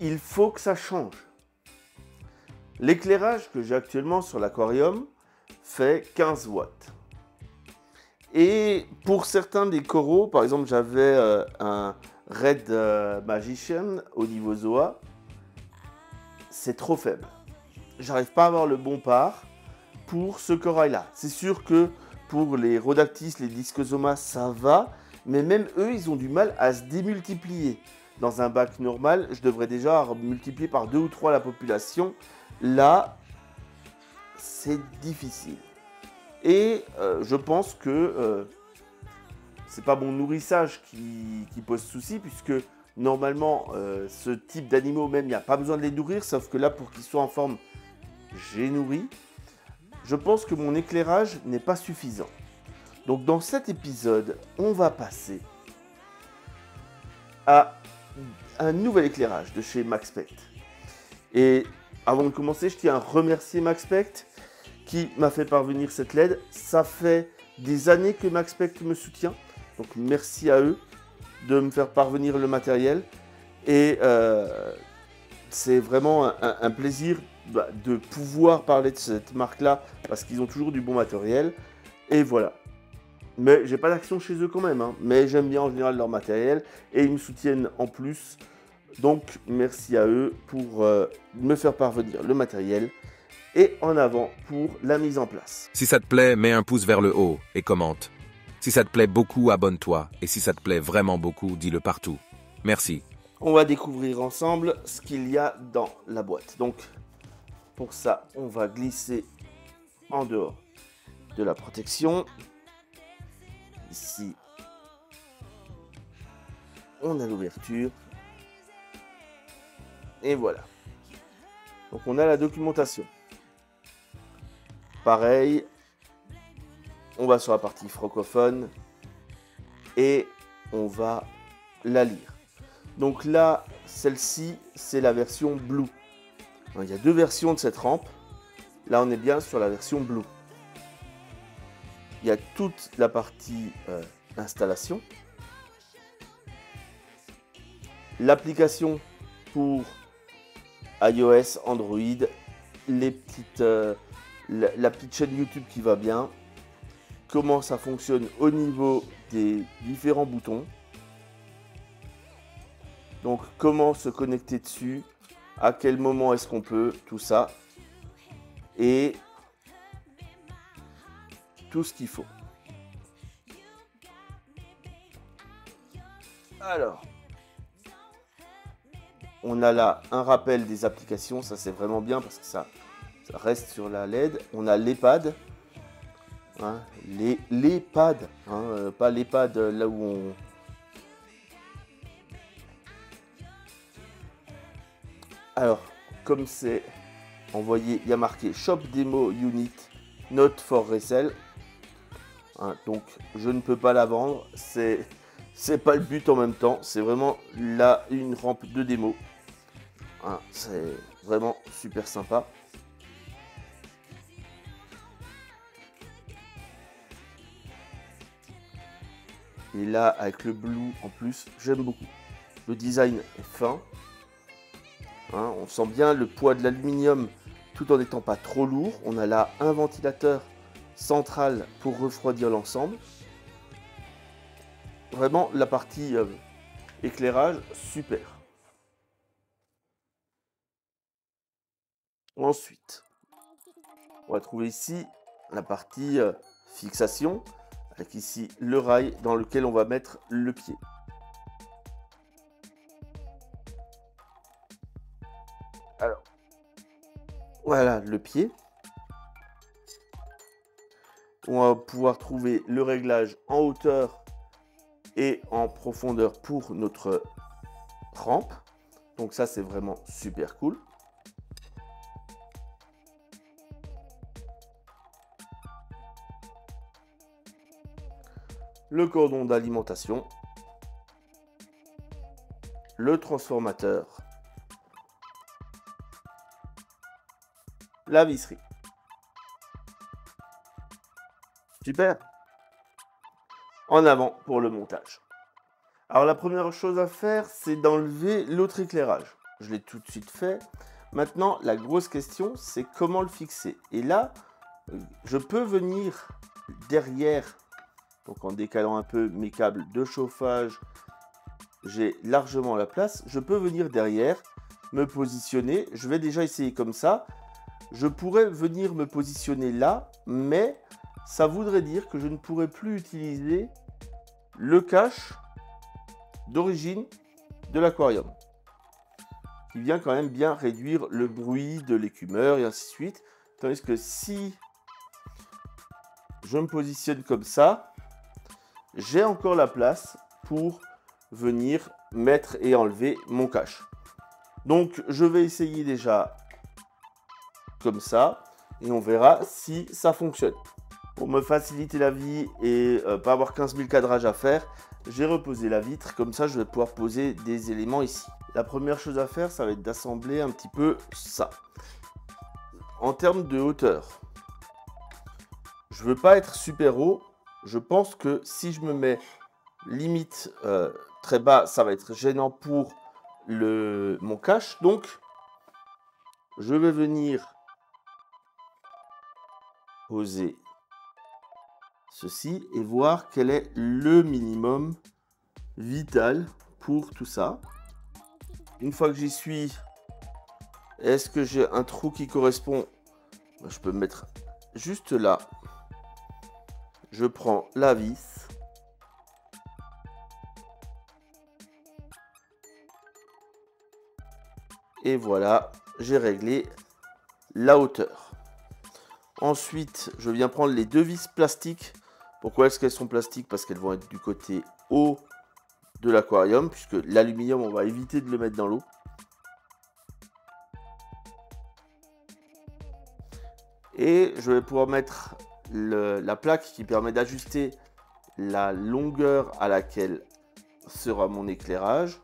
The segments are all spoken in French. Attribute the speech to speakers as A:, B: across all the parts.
A: il faut que ça change. L'éclairage que j'ai actuellement sur l'aquarium fait 15 watts. Et pour certains des coraux, par exemple j'avais un Red Magician au niveau Zoa, c'est trop faible. J'arrive pas à avoir le bon par pour ce corail-là. C'est sûr que pour les Rhodactis, les Discosomas, ça va, mais même eux, ils ont du mal à se démultiplier. Dans un bac normal, je devrais déjà multiplier par 2 ou 3 la population. Là, c'est difficile. Et je pense que c'est pas mon nourrissage qui pose souci, puisque normalement, ce type d'animaux, même, il n'y a pas besoin de les nourrir, sauf que là, pour qu'ils soient en forme, j'ai nourri. Je pense que mon éclairage n'est pas suffisant. Donc dans cet épisode, on va passer à un nouvel éclairage de chez Maxspect. Et avant de commencer, je tiens à remercier Maxspect qui m'a fait parvenir cette LED. Ça fait des années que Maxspect me soutient, donc merci à eux de me faire parvenir le matériel. Et c'est vraiment un plaisir de pouvoir parler de cette marque-là, parce qu'ils ont toujours du bon matériel. Et voilà. Mais j'ai pas d'action chez eux quand même, hein. Mais j'aime bien en général leur matériel, et ils me soutiennent en plus. Donc merci à eux pour me faire parvenir le matériel. Et en avant pour la mise en place.
B: Si ça te plaît, mets un pouce vers le haut et commente. Si ça te plaît beaucoup, abonne-toi. Et si ça te plaît vraiment beaucoup, dis-le partout. Merci.
A: On va découvrir ensemble ce qu'il y a dans la boîte. Donc pour ça, on va glisser en dehors de la protection. Ici, on a l'ouverture. Et voilà. Donc on a la documentation. Pareil, on va sur la partie francophone et on va la lire. Donc là, celle-ci, c'est la version Blue. Il y a deux versions de cette rampe. Là, on est bien sur la version Blue. Il y a toute la partie installation. L'application pour iOS, Android, les petites, la petite chaîne YouTube qui va bien. Comment ça fonctionne au niveau des différents boutons. Donc, comment se connecter dessus, à quel moment est-ce qu'on peut, tout ça. Et tout ce qu'il faut. Alors, on a là un rappel des applications, ça c'est vraiment bien parce que ça reste sur la LED. On a l'EHPAD, hein, l'EHPAD, hein, pas l'EHPAD là où on... Alors, comme c'est envoyé, il y a marqué Shop Demo Unit Not for Resell. Hein, donc, je ne peux pas la vendre. C'est pas le but en même temps. C'est vraiment là une rampe de démo. Hein, c'est vraiment super sympa. Et là, avec le blue en plus, j'aime beaucoup. Le design est fin. Hein, on sent bien le poids de l'aluminium tout en n'étant pas trop lourd. On a là un ventilateur central pour refroidir l'ensemble. Vraiment la partie éclairage, super. Ensuite, on va trouver ici la partie fixation, avec ici le rail dans lequel on va mettre le pied. Alors, voilà le pied. On va pouvoir trouver le réglage en hauteur et en profondeur pour notre rampe. Donc ça, c'est vraiment super cool. Le cordon d'alimentation. Le transformateur. La visserie. Super. En avant pour le montage. Alors la première chose à faire, c'est d'enlever l'autre éclairage. je l'ai tout de suite fait. Maintenant, la grosse question, c'est comment le fixer. Et là, je peux venir derrière, donc en décalant un peu mes câbles de chauffage, j'ai largement la place. Je peux venir derrière, me positionner. Je vais déjà essayer comme ça. Je pourrais venir me positionner là, mais ça voudrait dire que je ne pourrais plus utiliser le cache d'origine de l'aquarium, qui vient quand même bien réduire le bruit de l'écumeur et ainsi de suite. Tandis que si je me positionne comme ça, j'ai encore la place pour venir mettre et enlever mon cache. Donc je vais essayer déjà comme ça et on verra si ça fonctionne. Pour me faciliter la vie et pas avoir 15 000 cadrages à faire, j'ai reposé la vitre, comme ça je vais pouvoir poser des éléments ici. La première chose à faire, ça va être d'assembler un petit peu ça. En termes de hauteur, je veux pas être super haut. Je pense que si je me mets limite très bas, ça va être gênant pour mon cache. Donc, je vais venir poser ceci et voir quel est le minimum vital pour tout ça. Une fois que j'y suis, est-ce que j'ai un trou qui correspond? Je peux me mettre juste là. Je prends la vis. Et voilà, j'ai réglé la hauteur. Ensuite, je viens prendre les deux vis plastiques. Pourquoi est-ce qu'elles sont plastiques? Parce qu'elles vont être du côté haut de l'aquarium, puisque l'aluminium, on va éviter de le mettre dans l'eau. Et je vais pouvoir mettre la plaque qui permet d'ajuster la longueur à laquelle sera mon éclairage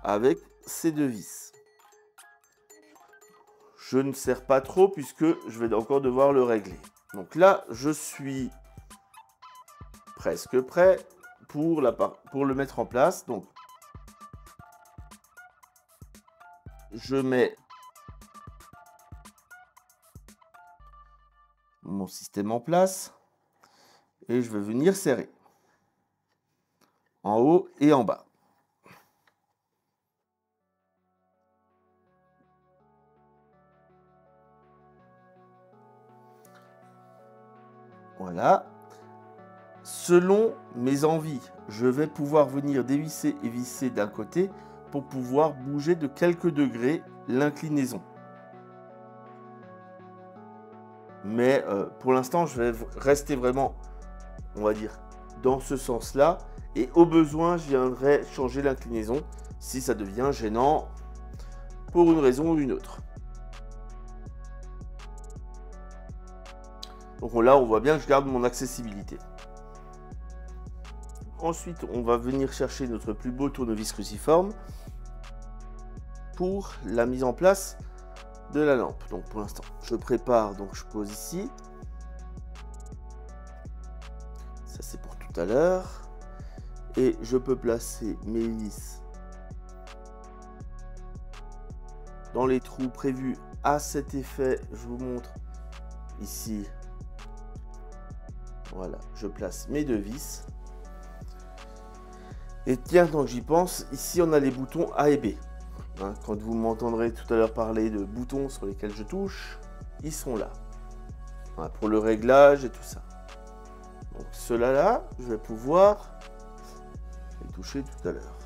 A: avec ces deux vis. Je ne serre pas trop puisque je vais encore devoir le régler. Donc là, je suis presque prêt pour le mettre en place. Donc, je mets mon système en place et je vais venir serrer en haut et en bas. Voilà. Selon mes envies, je vais pouvoir venir dévisser et visser d'un côté pour pouvoir bouger de quelques degrés l'inclinaison. Mais pour l'instant, je vais rester vraiment, on va dire, dans ce sens-là. Et au besoin, je viendrai changer l'inclinaison si ça devient gênant pour une raison ou une autre. Donc là, on voit bien que je garde mon accessibilité. Ensuite, on va venir chercher notre plus beau tournevis cruciforme pour la mise en place de la lampe. Donc pour l'instant, je prépare, donc je pose ici. Ça, c'est pour tout à l'heure. Et je peux placer mes vis dans les trous prévus à cet effet. Je vous montre ici. Voilà, je place mes deux vis. Et tiens, tant que j'y pense, ici on a les boutons A et B. Hein, quand vous m'entendrez tout à l'heure parler de boutons sur lesquels je touche, ils sont là. Voilà, pour le réglage et tout ça. Donc ceux-là, là, je vais pouvoir les toucher tout à l'heure.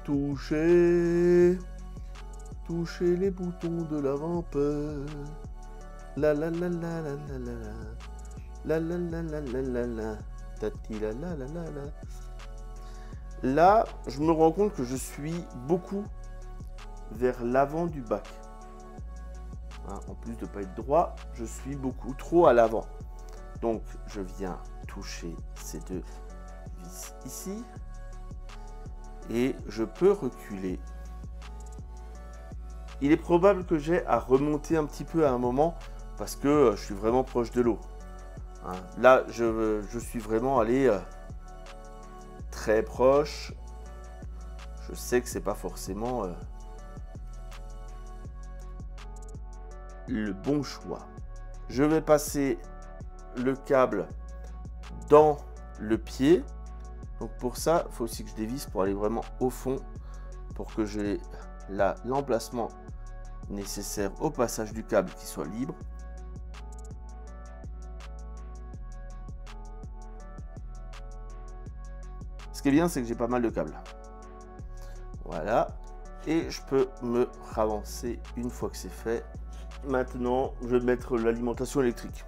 A: Toucher les boutons de la rampe. La la la la la la la la la la la la la la tati la la la la la. Là, je me rends compte que je suis beaucoup vers l'avant du bac. Hein, en plus de ne pas être droit, je suis beaucoup trop à l'avant. Donc, je viens toucher ces deux vis ici et je peux reculer. Il est probable que j'ai à remonter un petit peu à un moment parce que je suis vraiment proche de l'eau. Hein, là, je suis vraiment allé très proche. je sais que c'est pas forcément le bon choix. Je vais passer le câble dans le pied. Donc pour ça, il faut aussi que je dévisse pour aller vraiment au fond, pour que j'ai l'emplacement nécessaire au passage du câble qui soit libre. Ce qui est bien, c'est que j'ai pas mal de câbles. Voilà. Et je peux me ravancer une fois que c'est fait. Maintenant, je vais mettre l'alimentation électrique.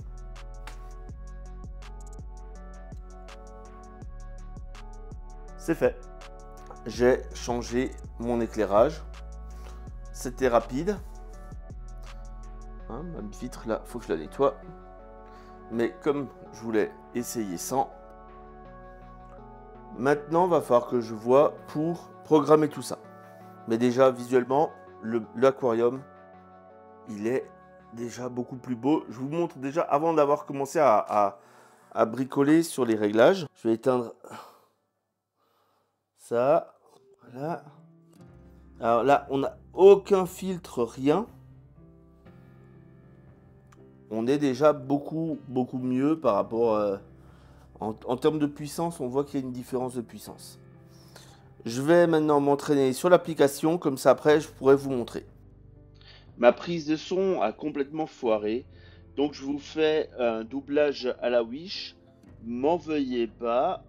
A: C'est fait. J'ai changé mon éclairage. C'était rapide. Hein, ma vitre là, faut que je la nettoie. Mais comme je voulais essayer sans, maintenant va falloir que je vois pour programmer tout ça. Mais déjà visuellement, l'aquarium, il est déjà beaucoup plus beau. Je vous montre déjà avant d'avoir commencé à bricoler sur les réglages. Je vais éteindre ça. Voilà. Alors là, on n'a aucun filtre, rien. On est déjà beaucoup mieux par rapport en termes de puissance. On voit qu'il y a une différence de puissance. Je vais maintenant m'entraîner sur l'application, comme ça après je pourrai vous montrer. Ma prise de son a complètement foiré, donc je vous fais un doublage à la Wish. M'en veuillez pas.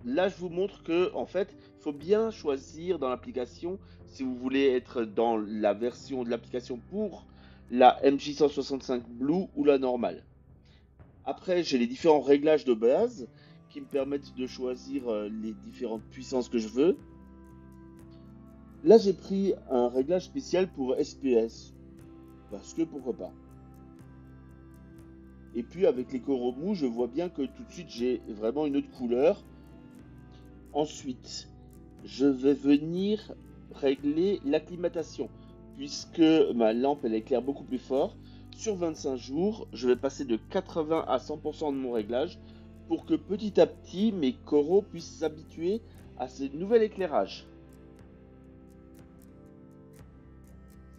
A: Là, je vous montre que en fait, il faut bien choisir dans l'application si vous voulez être dans la version de l'application pour la MJ165 Blue ou la normale. Après, j'ai les différents réglages de base qui me permettent de choisir les différentes puissances que je veux. Là, j'ai pris un réglage spécial pour SPS, parce que pourquoi pas. Et puis avec les coraux mous, je vois bien que tout de suite j'ai vraiment une autre couleur. Ensuite, je vais venir régler l'acclimatation, puisque ma lampe elle éclaire beaucoup plus fort. Sur 25 jours, je vais passer de 80 à 100% de mon réglage pour que petit à petit mes coraux puissent s'habituer à ce nouvel éclairage.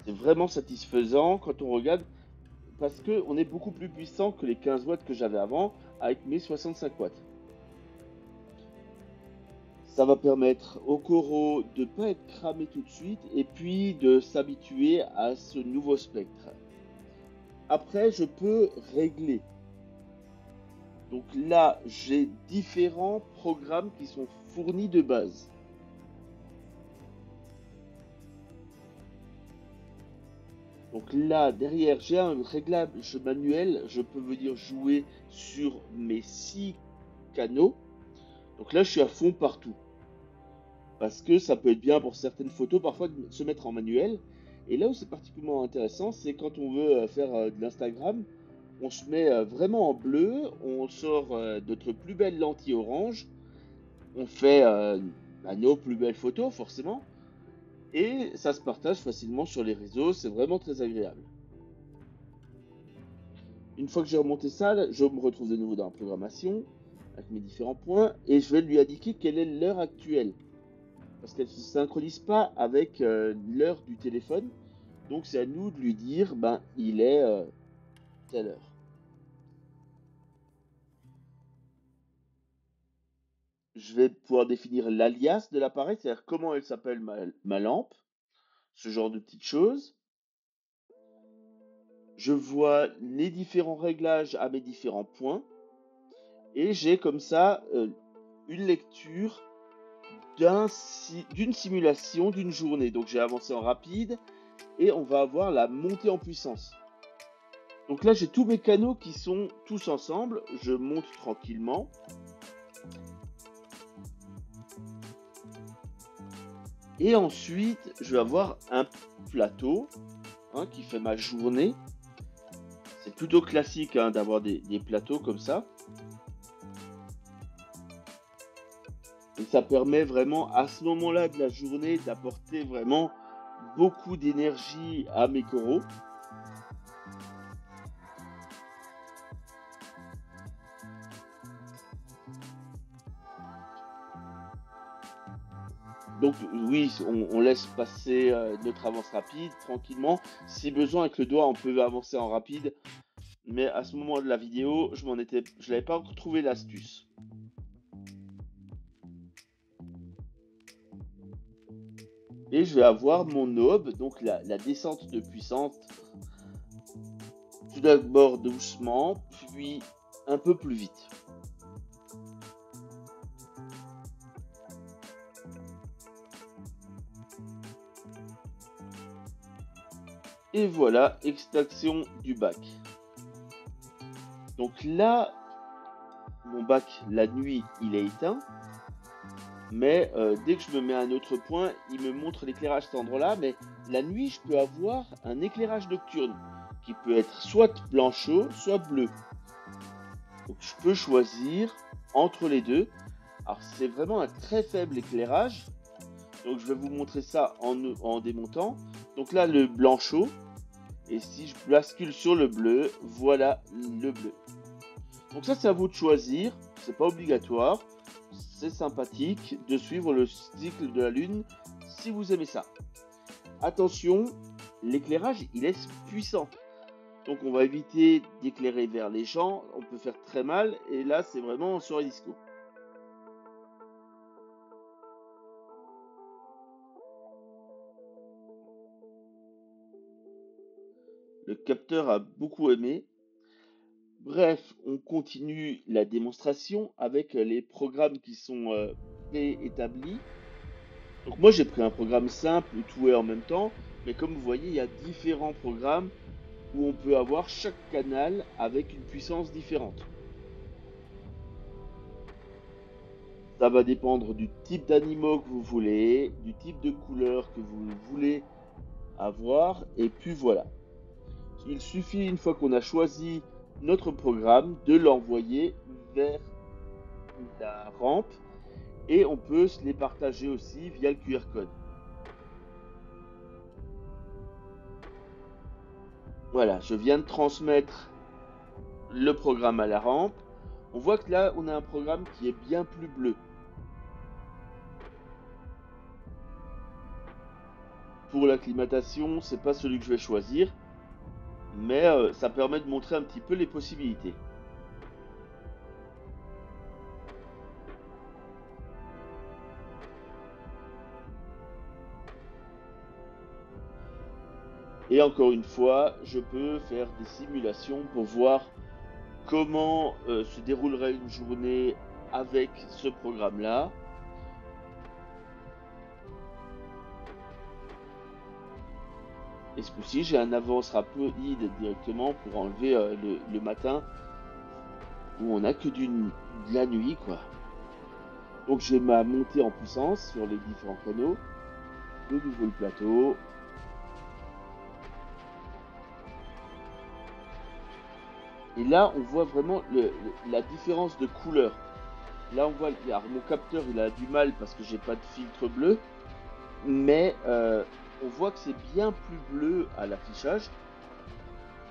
A: C'est vraiment satisfaisant quand on regarde, parce qu'on est beaucoup plus puissant que les 15 watts que j'avais avant avec mes 65 watts. Ça va permettre aux coraux de ne pas être cramés tout de suite et puis de s'habituer à ce nouveau spectre. Après, je peux régler. Donc là, j'ai différents programmes qui sont fournis de base. Donc là, derrière, j'ai un réglage manuel. Je peux venir jouer sur mes 6 canaux. Donc là, je suis à fond partout. Parce que ça peut être bien pour certaines photos, parfois, de se mettre en manuel. Et là où c'est particulièrement intéressant, c'est quand on veut faire de l'Instagram, on se met vraiment en bleu, on sort notre plus belle lentille orange, on fait nos plus belles photos, forcément. Et ça se partage facilement sur les réseaux, c'est vraiment très agréable. Une fois que j'ai remonté ça, je me retrouve de nouveau dans la programmation, avec mes différents points, et je vais lui indiquer quelle est l'heure actuelle. Parce qu'elle ne se synchronise pas avec l'heure du téléphone, donc c'est à nous de lui dire, ben, il est telle heure. Je vais pouvoir définir l'alias de l'appareil, c'est-à-dire comment elle s'appelle ma lampe, ce genre de petites choses. Je vois les différents réglages à mes différents points. Et j'ai comme ça une lecture d'une simulation d'une journée. Donc j'ai avancé en rapide et on va avoir la montée en puissance. Donc là j'ai tous mes canaux qui sont tous ensemble. Je monte tranquillement. Et ensuite je vais avoir un plateau qui fait ma journée. C'est plutôt classique d'avoir des plateaux comme ça. Et ça permet vraiment à ce moment-là de la journée d'apporter vraiment beaucoup d'énergie à mes coraux. Donc oui, on laisse passer notre avance rapide tranquillement. Si besoin, avec le doigt, on peut avancer en rapide. Mais à ce moment de la vidéo, je n'avais pas encore trouvé l'astuce. Et je vais avoir mon knob, donc la descente de puissance, tout d'abord doucement, puis un peu plus vite. Et voilà, extraction du bac. Donc là, mon bac, la nuit, il est éteint. Mais dès que je me mets à un autre point, il me montre l'éclairage à cet endroit-là. Mais la nuit, je peux avoir un éclairage nocturne qui peut être soit blanchot, soit bleu. Donc je peux choisir entre les deux. Alors c'est vraiment un très faible éclairage. Donc je vais vous montrer ça en démontant. Donc là, le blanchot. Et si je bascule sur le bleu, voilà le bleu. Donc ça, c'est à vous de choisir. C'est pas obligatoire. C'est sympathique de suivre le cycle de la lune si vous aimez ça. Attention, l'éclairage, il est puissant. Donc on va éviter d'éclairer vers les gens. On peut faire très mal. Et là, c'est vraiment sur les disco. Le capteur a beaucoup aimé. Bref, on continue la démonstration avec les programmes qui sont préétablis. Donc moi j'ai pris un programme simple où tout est en même temps, mais comme vous voyez, il y a différents programmes où on peut avoir chaque canal avec une puissance différente. Ça va dépendre du type d'animaux que vous voulez, du type de couleur que vous voulez avoir, et puis voilà. Il suffit, une fois qu'on a choisi notre programme, de l'envoyer vers la rampe et on peut se les partager aussi via le QR code. Voilà, je viens de transmettre le programme à la rampe. On voit que là, on a un programme qui est bien plus bleu. Pour l'acclimatation, c'est pas celui que je vais choisir, mais ça permet de montrer un petit peu les possibilités. Et encore une fois, je peux faire des simulations pour voir comment se déroulerait une journée avec ce programme-là. Et ce coup-ci, j'ai un avance rapide directement pour enlever le matin où on n'a que de la nuit, quoi. Donc j'ai ma montée en puissance sur les différents canaux. De nouveau le plateau. Et là, on voit vraiment la différence de couleur. Là, on voit, alors, mon capteur, il a du mal parce que j'ai pas de filtre bleu. Mais on voit que c'est bien plus bleu à l'affichage.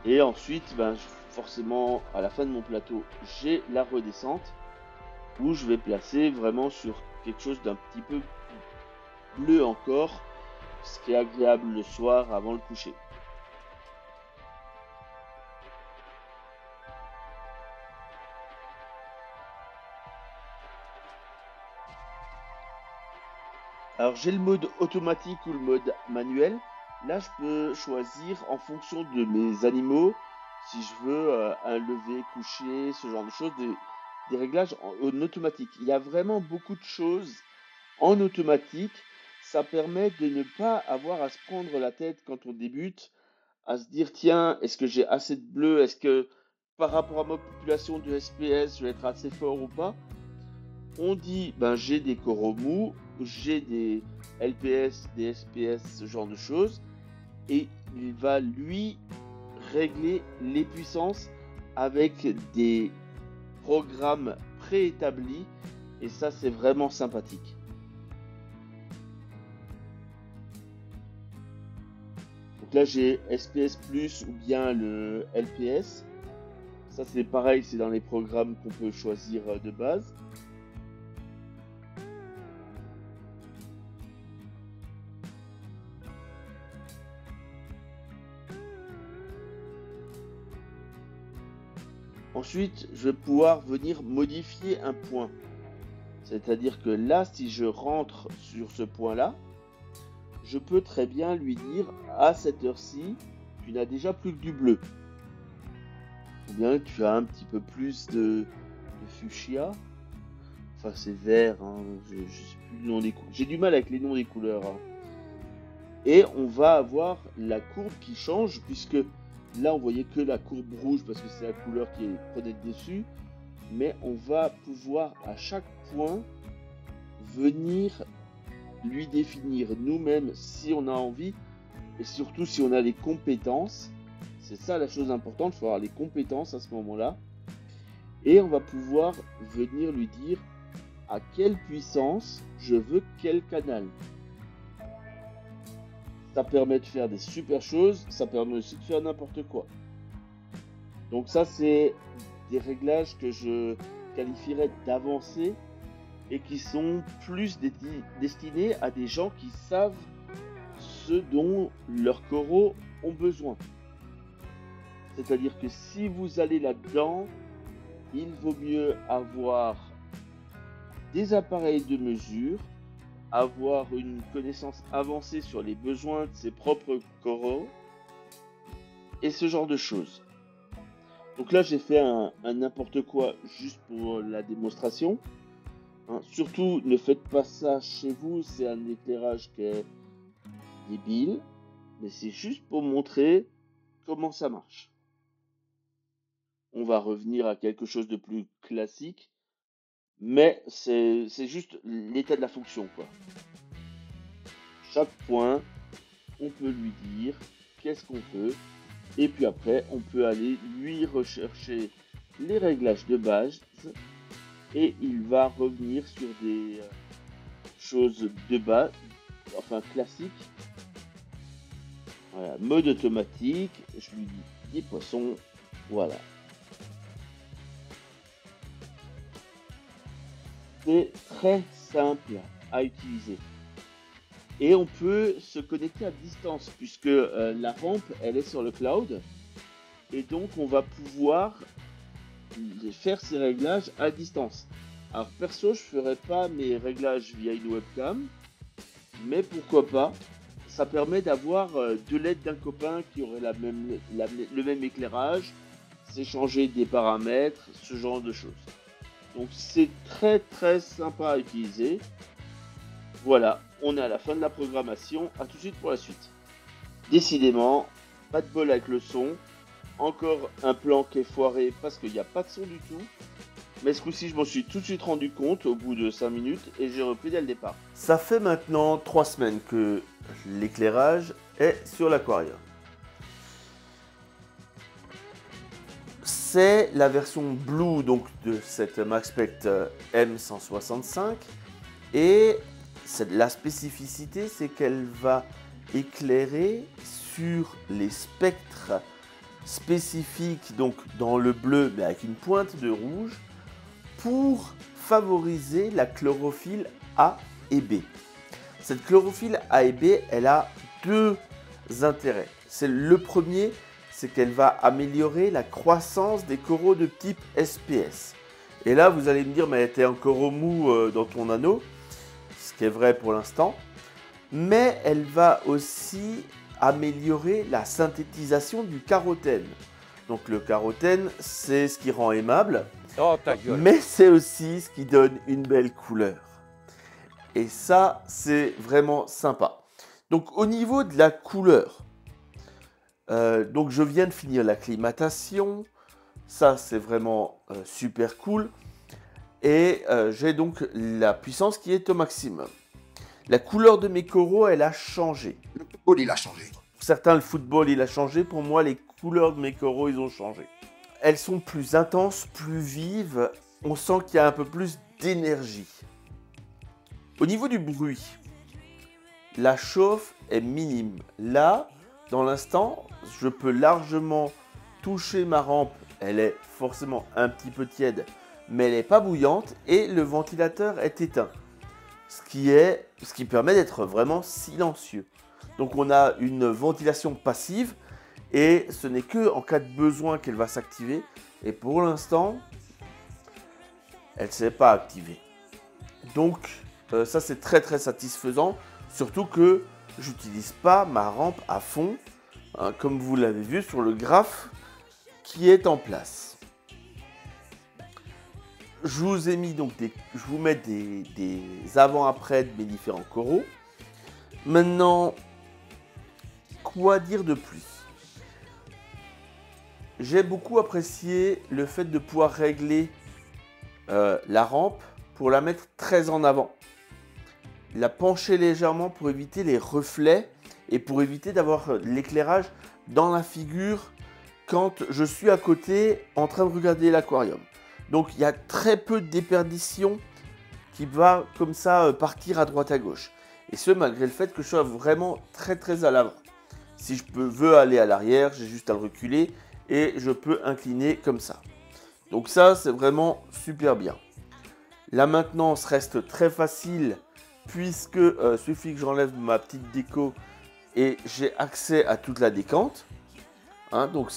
A: Et ensuite, ben, forcément, à la fin de mon plateau, j'ai la redescente où je vais placer vraiment sur quelque chose d'un petit peu bleu encore, ce qui est agréable le soir avant le coucher. Alors j'ai le mode automatique ou le mode manuel. Là je peux choisir en fonction de mes animaux, si je veux un lever, coucher, ce genre de choses, des réglages en automatique. Il y a vraiment beaucoup de choses en automatique. Ça permet de ne pas avoir à se prendre la tête quand on débute, à se dire tiens, est-ce que j'ai assez de bleu, est-ce que par rapport à ma population de SPS, je vais être assez fort ou pas. On dit ben j'ai des coraux mous, j'ai des LPS, des SPS, ce genre de choses, et il va lui régler les puissances avec des programmes préétablis, et ça c'est vraiment sympathique. Donc là j'ai SPS Plus ou bien le LPS. Ça c'est pareil, c'est dans les programmes qu'on peut choisir de base. Ensuite, je vais pouvoir venir modifier un point. C'est-à-dire que là, si je rentre sur ce point-là, je peux très bien lui dire à cette heure-ci, tu n'as déjà plus que du bleu. Ou bien tu as un petit peu plus de fuchsia. Enfin, c'est vert, hein. Je sais plus le nom des couleurs. J'ai du mal avec les noms des couleurs, hein. Et on va avoir la courbe qui change, puisque là, on voyait que la courbe rouge, parce que c'est la couleur qui prenait dessus. Mais on va pouvoir, à chaque point, venir lui définir nous-mêmes si on a envie, et surtout si on a les compétences. C'est ça la chose importante, il faut avoir les compétences à ce moment-là. Et on va pouvoir venir lui dire à quelle puissance je veux quel canal. Ça permet de faire des super choses, ça permet aussi de faire n'importe quoi. Donc ça, c'est des réglages que je qualifierais d'avancés et qui sont plus destinés à des gens qui savent ce dont leurs coraux ont besoin. C'est-à-dire que si vous allez là-dedans, il vaut mieux avoir des appareils de mesure, avoir une connaissance avancée sur les besoins de ses propres coraux et ce genre de choses. Donc là, j'ai fait un n'importe quoi juste pour la démonstration. Hein, surtout, ne faites pas ça chez vous, c'est un éclairage qui est débile, mais c'est juste pour montrer comment ça marche. On va revenir à quelque chose de plus classique, mais c'est juste l'état de la fonction, quoi. Chaque point, on peut lui dire qu'est-ce qu'on veut, et puis après, on peut aller lui rechercher les réglages de base, et il va revenir sur des choses de base, enfin classiques. Voilà, mode automatique, je lui dis des poissons, voilà. C'est très simple à utiliser. Et on peut se connecter à distance puisque la rampe, elle est sur le cloud. Et donc, on va pouvoir faire ces réglages à distance. Alors, perso, je ne ferai pas mes réglages via une webcam. Mais pourquoi pas? Ça permet d'avoir de l'aide d'un copain qui aurait le même éclairage, s'échanger des paramètres, ce genre de choses. Donc c'est très très sympa à utiliser. Voilà, on est à la fin de la programmation. A tout de suite pour la suite. Décidément, pas de bol avec le son. Encore un plan qui est foiré parce qu'il n'y a pas de son du tout. Mais ce coup-ci, je m'en suis tout de suite rendu compte au bout de 5 minutes et j'ai repris dès le départ. Ça fait maintenant 3 semaines que l'éclairage est sur l'aquarium. C'est la version Blue donc, de cette Maxspect M165 et la spécificité c'est qu'elle va éclairer sur les spectres spécifiques donc dans le bleu mais avec une pointe de rouge pour favoriser la chlorophylle A et B. Cette chlorophylle A et B, elle a deux intérêts. Le premier, c'est qu'elle va améliorer la croissance des coraux de type SPS. Et là, vous allez me dire, mais elle était un coraux mou dans ton anneau, ce qui est vrai pour l'instant. Mais elle va aussi améliorer la synthétisation du carotène. Donc le carotène, c'est ce qui rend aimable.
C: Oh, ta gueule.
A: Mais c'est aussi ce qui donne une belle couleur. Et ça, c'est vraiment sympa. Donc au niveau de la couleur, donc je viens de finir l'acclimatation. Ça, c'est vraiment super cool. Et j'ai donc la puissance qui est au maximum. La couleur de mes coraux, elle a changé.
D: Le football, il a changé.
A: Pour certains, le football, il a changé. Pour moi, les couleurs de mes coraux, ils ont changé. Elles sont plus intenses, plus vives. On sent qu'il y a un peu plus d'énergie. Au niveau du bruit, la chauffe est minime. Là, dans l'instant, je peux largement toucher ma rampe. Elle est forcément un petit peu tiède, mais elle n'est pas bouillante et le ventilateur est éteint. Ce qui permet d'être vraiment silencieux. Donc on a une ventilation passive Et ce n'est que en cas de besoin qu'elle va s'activer. Et pour l'instant, elle ne s'est pas activée. Donc ça c'est très très satisfaisant. Surtout que j'utilise pas ma rampe à fond. Hein, comme vous l'avez vu sur le graphe qui est en place. Je vous ai mis donc je vous mets des avant-après de mes différents coraux. Maintenant, quoi dire de plus? J'ai beaucoup apprécié le fait de pouvoir régler la rampe pour la mettre très en avant. La pencher légèrement pour éviter les reflets et pour éviter d'avoir l'éclairage dans la figure quand je suis à côté en train de regarder l'aquarium. Donc il y a très peu de déperdition qui va comme ça partir à droite à gauche. Et ce malgré le fait que je sois vraiment très très à l'avant. Si je veux aller à l'arrière, j'ai juste à le reculer et je peux incliner comme ça. Donc ça c'est vraiment super bien. La maintenance reste très facile puisque suffit que j'enlève ma petite déco et j'ai accès à toute la décante. Hein, donc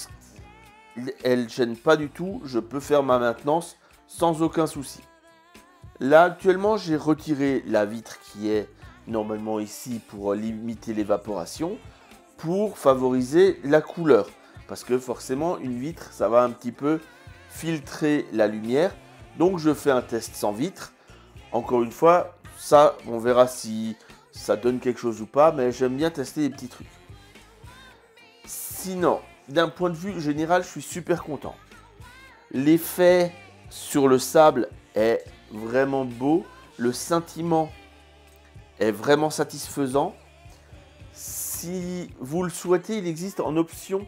A: elle ne gêne pas du tout, je peux faire ma maintenance sans aucun souci. Là actuellement j'ai retiré la vitre qui est normalement ici pour limiter l'évaporation, pour favoriser la couleur. Parce que forcément une vitre ça va un petit peu filtrer la lumière. Donc je fais un test sans vitre. Encore une fois, ça on verra si ça donne quelque chose ou pas, mais j'aime bien tester des petits trucs. Sinon, d'un point de vue général, je suis super content. L'effet sur le sable est vraiment beau. Le scintillement est vraiment satisfaisant. Si vous le souhaitez, il existe en option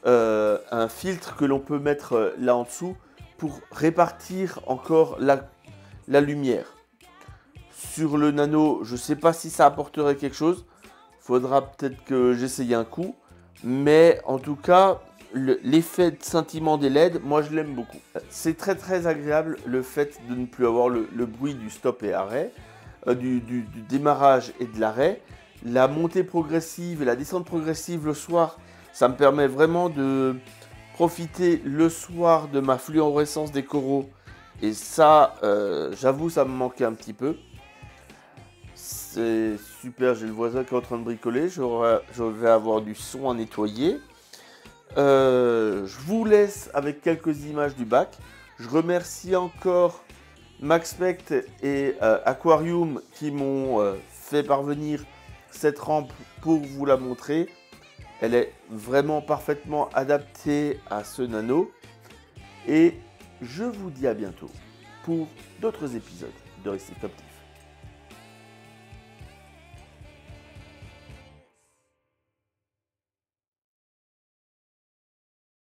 A: un filtre que l'on peut mettre là en dessous pour répartir encore la lumière. Sur le nano, je ne sais pas si ça apporterait quelque chose. Faudra peut-être que j'essaye un coup. Mais en tout cas, l'effet de scintillement des LED, moi je l'aime beaucoup. C'est très très agréable le fait de ne plus avoir le bruit du stop et arrêt, du démarrage et de l'arrêt. La montée progressive et la descente progressive le soir, ça me permet vraiment de profiter le soir de ma fluorescence des coraux. Et ça, j'avoue, ça me manquait un petit peu. C'est super, j'ai le voisin qui est en train de bricoler, je vais avoir du son à nettoyer. Je vous laisse avec quelques images du bac. Je remercie encore MaxPect et Aquarium qui m'ont fait parvenir cette rampe pour vous la montrer. Elle est vraiment parfaitement adaptée à ce nano. Et je vous dis à bientôt pour d'autres épisodes de Récif Captif.